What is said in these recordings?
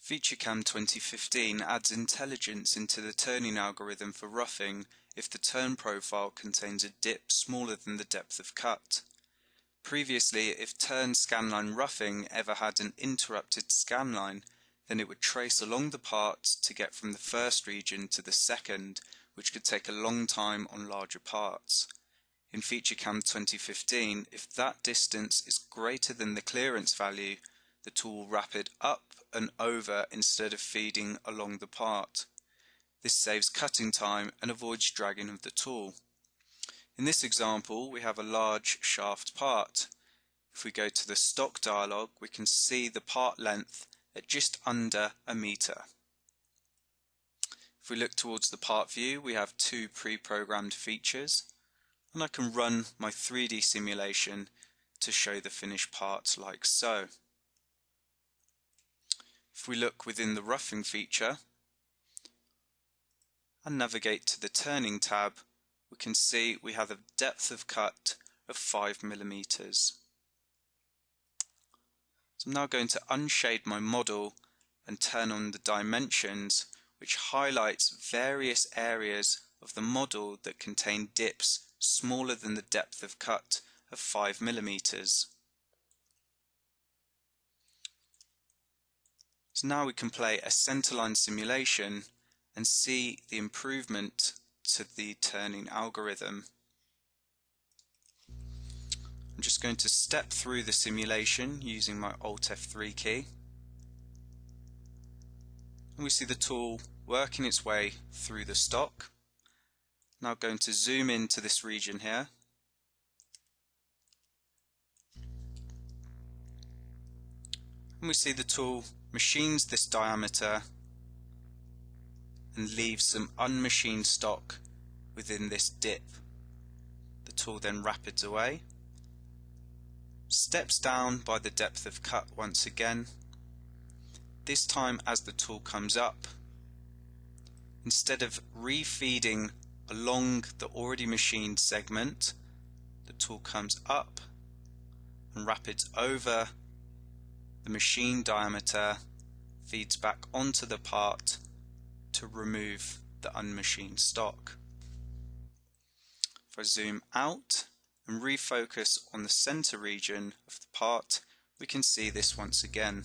FeatureCAM 2015 adds intelligence into the turning algorithm for roughing if the turn profile contains a dip smaller than the depth of cut. Previously, if turn scanline roughing ever had an interrupted scanline, then it would trace along the part to get from the first region to the second, which could take a long time on larger parts. In FeatureCAM 2015, if that distance is greater than the clearance value, the tool will wrap it up and over instead of feeding along the part. This saves cutting time and avoids dragging of the tool. In this example, we have a large shaft part. If we go to the stock dialog, we can see the part length at just under a meter. If we look towards the part view, we have two pre-programmed features, and I can run my 3D simulation to show the finished part like so. If we look within the roughing feature and navigate to the turning tab, we can see we have a depth of cut of 5 millimeters. So I'm now going to unshade my model and turn on the dimensions, which highlights various areas of the model that contain dips smaller than the depth of cut of 5 millimeters. So now we can play a centerline simulation and see the improvement to the turning algorithm. I'm just going to step through the simulation using my Alt F3 key. And we see the tool working its way through the stock. Now going to zoom into this region here. And we see the tool machines this diameter and leaves some unmachined stock within this dip. The tool then rapids away, steps down by the depth of cut once again. This time as the tool comes up, instead of refeeding along the already machined segment, the tool comes up and rapids over the machine diameter, feeds back onto the part to remove the unmachined stock. If I zoom out and refocus on the center region of the part, we can see this once again.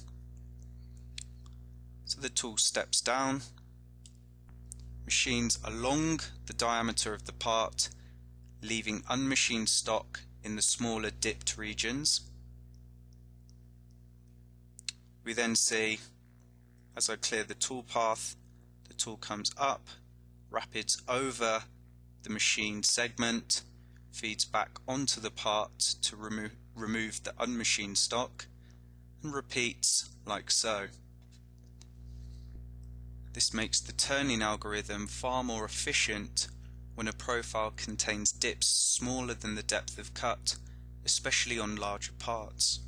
So the tool steps down, machines along the diameter of the part, leaving unmachined stock in the smaller dipped regions. We then see, as I clear the tool path, the tool comes up, rapids over the machined segment, feeds back onto the part to remove the unmachined stock, and repeats like so. This makes the turning algorithm far more efficient when a profile contains dips smaller than the depth of cut, especially on larger parts.